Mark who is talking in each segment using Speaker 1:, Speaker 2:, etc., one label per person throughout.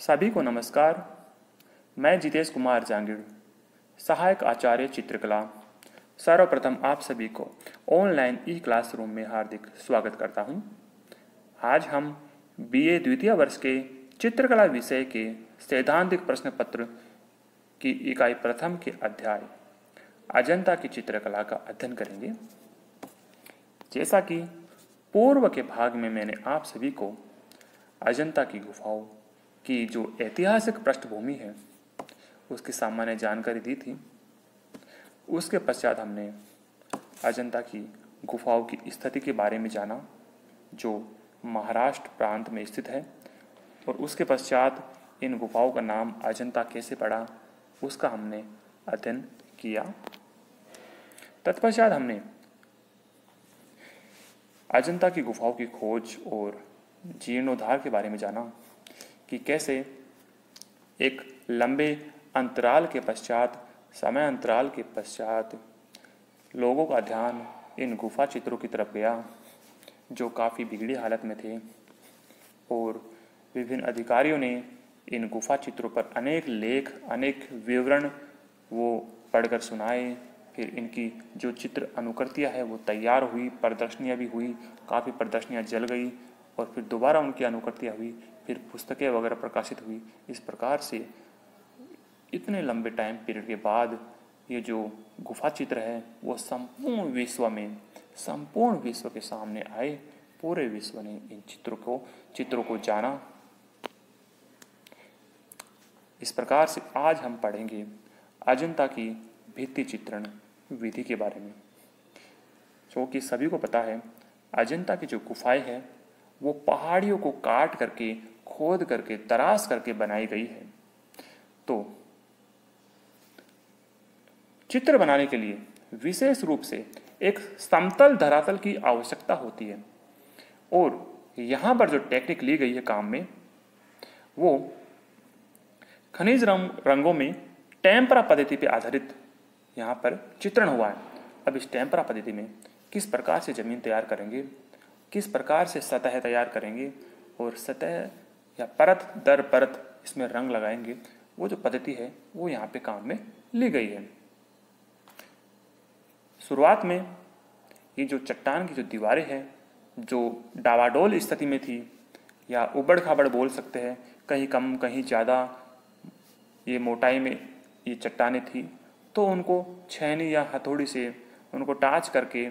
Speaker 1: सभी को नमस्कार। मैं जितेश कुमार जांगिड़, सहायक आचार्य चित्रकला, सर्वप्रथम आप सभी को ऑनलाइन ई क्लासरूम में हार्दिक स्वागत करता हूं। आज हम बीए द्वितीय वर्ष के चित्रकला विषय के सैद्धांतिक प्रश्न पत्र की इकाई प्रथम के अध्याय अजंता की चित्रकला का अध्ययन करेंगे। जैसा कि पूर्व के भाग में मैंने आप सभी को अजंता की गुफाओं की जो ऐतिहासिक पृष्ठभूमि है उसकी सामान्य जानकारी दी थी, उसके पश्चात हमने अजंता की गुफाओं की स्थिति के बारे में जाना जो महाराष्ट्र प्रांत में स्थित है, और उसके पश्चात इन गुफाओं का नाम अजंता कैसे पड़ा उसका हमने अध्ययन किया। तत्पश्चात हमने अजंता की गुफाओं की खोज और जीर्णोद्धार के बारे में जाना कि कैसे एक लंबे अंतराल के पश्चात, समय अंतराल के पश्चात लोगों का ध्यान इन गुफा चित्रों की तरफ गया जो काफ़ी बिगड़ी हालत में थे, और विभिन्न अधिकारियों ने इन गुफा चित्रों पर अनेक लेख, अनेक विवरण वो पढ़कर सुनाए। फिर इनकी जो चित्र अनुकृतियाँ है वो तैयार हुई, प्रदर्शनियाँ भी हुई, काफ़ी प्रदर्शनियाँ जल गई और फिर दोबारा उनकी अनुकृतियाँ हुई, फिर पुस्तकें वगैरह प्रकाशित हुई। इस प्रकार से इतने लंबे टाइम पीरियड के बाद ये जो गुफा चित्र है वो संपूर्ण विश्व के सामने आए। पूरे विश्व ने इन चित्रों को जाना। इस प्रकार से आज हम पढ़ेंगे अजंता की भित्ति चित्रण विधि के बारे में। जो कि सभी को पता है, अजंता की जो गुफाएं हैं वो पहाड़ियों को काट करके, खोद करके, तराश करके बनाई गई है। तो चित्र बनाने के लिए विशेष रूप से एक समतल धरातल की आवश्यकता होती है, और यहाँ पर जो टेक्निक ली गई है काम में वो खनिज रंगों में टेम्परा पद्धति पर आधारित यहाँ पर चित्रण हुआ है। अब इस टेम्परा पद्धति में किस प्रकार से जमीन तैयार करेंगे, किस प्रकार से सतह तैयार करेंगे और सतह या परत दर परत इसमें रंग लगाएंगे, वो जो पद्धति है वो यहाँ पे काम में ली गई है। शुरुआत में ये जो चट्टान की जो दीवारें हैं जो डावाडोल स्थिति में थी या उबड़ खाबड़ बोल सकते हैं, कहीं कम कहीं ज़्यादा ये मोटाई में ये चट्टानें थी, तो उनको छेनी या हथौड़ी से उनको टाच करके,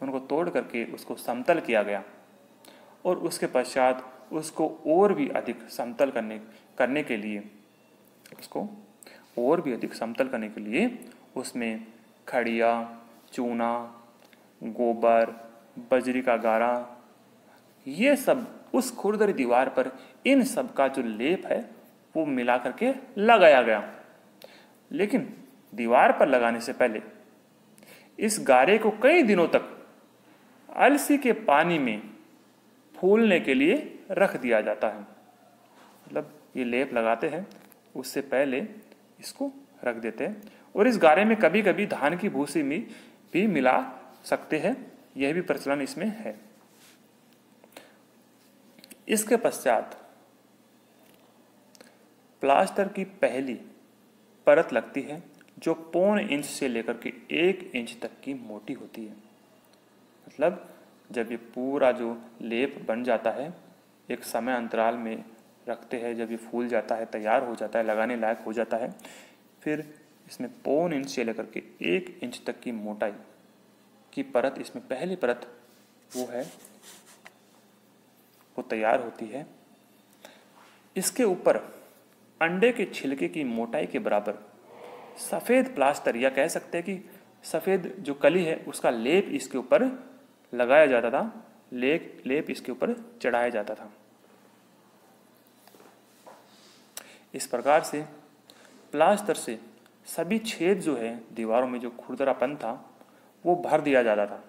Speaker 1: उनको तोड़ करके उसको समतल किया गया, और उसके पश्चात उसको और भी अधिक समतल करने के लिए उसमें खड़िया, चूना, गोबर, बजरी का गारा, ये सब उस खुरदरी दीवार पर इन सब का जो लेप है वो मिला करके लगाया गया। लेकिन दीवार पर लगाने से पहले इस गारे को कई दिनों तक अलसी के पानी में फूलने के लिए रख दिया जाता है। मतलब ये लेप लगाते हैं उससे पहले इसको रख देते हैं, और इस गारे में कभी कभी धान की भूसी में भी मिला सकते हैं, यह भी प्रचलन इसमें है। इसके पश्चात प्लास्टर की पहली परत लगती है जो 0.25 इंच से लेकर के 1 इंच तक की मोटी होती है। मतलब जब ये पूरा जो लेप बन जाता है, एक समय अंतराल में रखते हैं, जब ये फूल जाता है, तैयार हो जाता है, लगाने लायक हो जाता है, फिर इसमें 0.25 इंच से लेकर के 1 इंच तक की मोटाई की परत, इसमें पहली परत वो है वो तैयार होती है। इसके ऊपर अंडे के छिलके की मोटाई के बराबर सफ़ेद प्लास्टर, या कह सकते हैं कि सफ़ेद जो कली है उसका लेप इसके ऊपर लगाया जाता था, लेप इसके ऊपर चढ़ाया जाता था। इस प्रकार से प्लास्टर से सभी छेद जो है दीवारों में, जो खुरदरापन था वो भर दिया जाता था,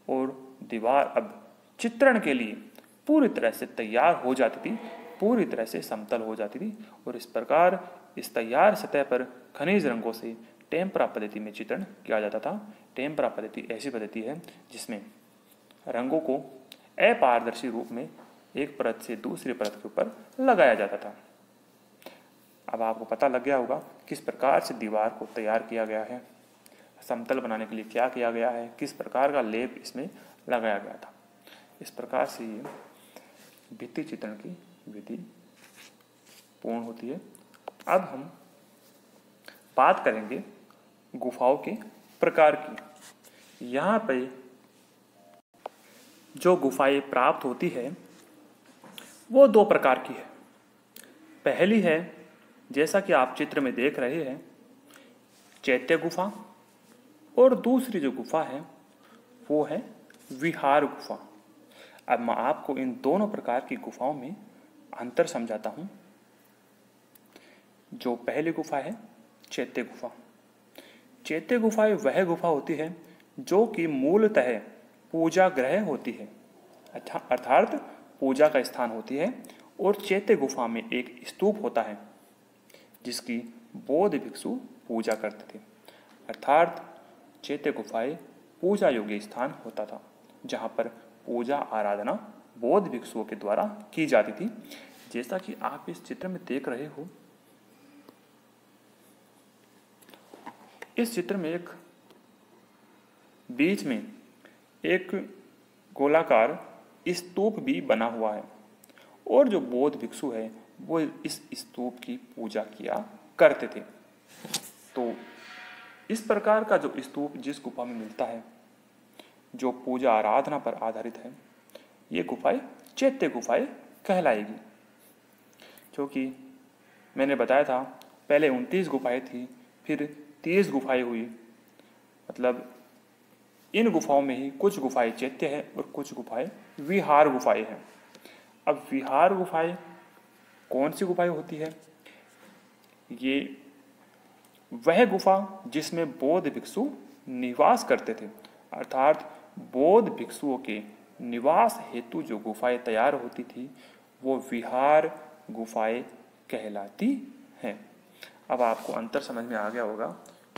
Speaker 1: और दीवार अब चित्रण के लिए पूरी तरह से तैयार हो जाती थी, पूरी तरह से समतल हो जाती थी। और इस प्रकार इस तैयार सतह पर खनिज रंगों से टेम्परा पद्धति में चित्रण किया जाता था। टेम्परा पद्धति ऐसी पद्धति है जिसमें रंगों को अपारदर्शी रूप में एक परत से दूसरी परत के ऊपर लगाया जाता था। अब आपको पता लग गया होगा किस प्रकार से दीवार को तैयार किया गया है, समतल बनाने के लिए क्या किया गया है, किस प्रकार का लेप इसमें लगाया गया था। इस प्रकार से ये भित्ति चित्रण की विधि पूर्ण होती है। अब हम बात करेंगे गुफाओं के प्रकार की। यहाँ पे जो गुफाएं प्राप्त होती है वो दो प्रकार की है। पहली है, जैसा कि आप चित्र में देख रहे हैं, चैत्य गुफा, और दूसरी जो गुफा है वो है विहार गुफा। अब मैं आपको इन दोनों प्रकार की गुफाओं में अंतर समझाता हूं। जो पहली गुफा है चैत्य गुफा। चैत्य गुफाएं वह गुफा होती है जो कि मूलतः पूजा गृह होती है, अर्थात पूजा का स्थान होती है। और चैत्य गुफा में एक स्तूप होता है जिसकी बौद्ध भिक्षु पूजा करते थे, अर्थात चैत्य गुफाएं पूजा योग्य स्थान होता था जहाँ पर पूजा आराधना बौद्ध भिक्षुओं के द्वारा की जाती थी। जैसा कि आप इस चित्र में देख रहे हो, इस चित्र में एक बीच में एक गोलाकार स्तूप भी बना हुआ है और जो बौद्ध भिक्षु है वो इस स्तूप की पूजा किया करते थे। तो इस प्रकार का जो स्तूप जिस गुफा में मिलता है जो पूजा आराधना पर आधारित है, ये गुफाएं चैत्य गुफाएं कहलाएगी। क्योंकि मैंने बताया था पहले 29 गुफाएं थी, फिर 30 गुफाएं हुई। मतलब इन गुफाओं में ही कुछ गुफाएं चैत्य है और कुछ गुफाएं विहार गुफाएं हैं। अब विहार गुफाएं कौन सी गुफाएं होती है? ये वह गुफा जिसमें बौद्ध भिक्षु निवास करते थे, अर्थात बौद्ध भिक्षुओं के निवास हेतु जो गुफाएं तैयार होती थी वो विहार गुफाएं कहलाती हैं। अब आपको अंतर समझ में आ गया होगा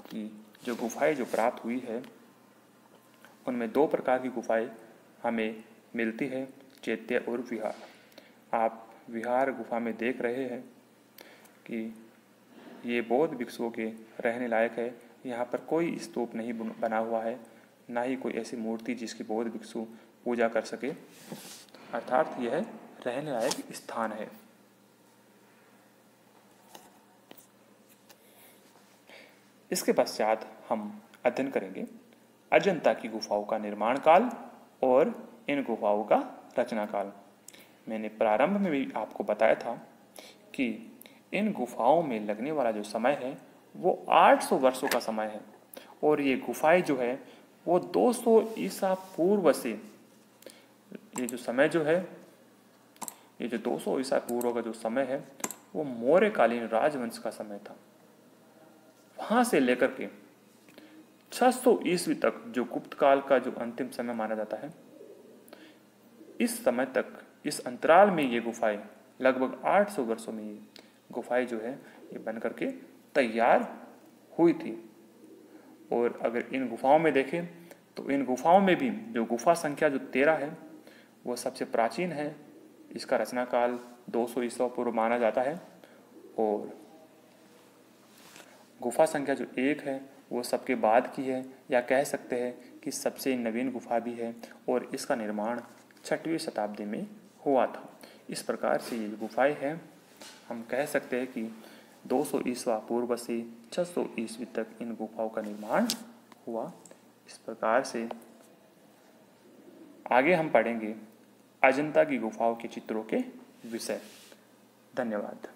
Speaker 1: कि जो गुफाएं जो प्राप्त हुई है उनमें दो प्रकार की गुफाएं हमें मिलती है, चैत्य और विहार। आप विहार गुफा में देख रहे हैं कि ये बौद्ध भिक्षुओं के रहने लायक है। यहाँ पर कोई स्तूप नहीं बना हुआ है, ना ही कोई ऐसी मूर्ति जिसकी बौद्ध भिक्षु पूजा कर सके, अर्थात यह रहने लायक स्थान है। इसके पश्चात हम अध्ययन करेंगे अजंता की गुफाओं का निर्माण काल और इन गुफाओं का रचना काल। मैंने प्रारंभ में भी आपको बताया था कि इन गुफाओं में लगने वाला जो समय है वो 800 वर्षों का समय है और ये गुफाएं जो है वो 200 ईसा पूर्व से, ये जो समय जो है, ये जो 200 ईसा पूर्व का जो समय है वो मौर्यकालीन राजवंश का समय था। वहां से लेकर के 600 ईस्वी तक जो गुप्त काल का जो अंतिम समय माना जाता है, इस समय तक, इस अंतराल में ये गुफाएं लगभग 800 वर्षों में ये गुफाएं जो है ये बन करके तैयार हुई थी। और अगर इन गुफाओं में देखें तो इन गुफाओं में भी जो गुफा संख्या जो 13 है वो सबसे प्राचीन है। इसका रचना काल 200 ईसा पूर्व माना जाता है और गुफा संख्या जो 1 है वो सबके बाद की है, या कह सकते हैं कि सबसे नवीन गुफा भी है और इसका निर्माण 6वीं शताब्दी में हुआ था। इस प्रकार से ये गुफाएं हैं, हम कह सकते हैं कि 200 ईसा पूर्व से 600 ईस्वी तक इन गुफाओं का निर्माण हुआ। इस प्रकार से आगे हम पढ़ेंगे अजंता की गुफाओं के चित्रों के विषय। धन्यवाद।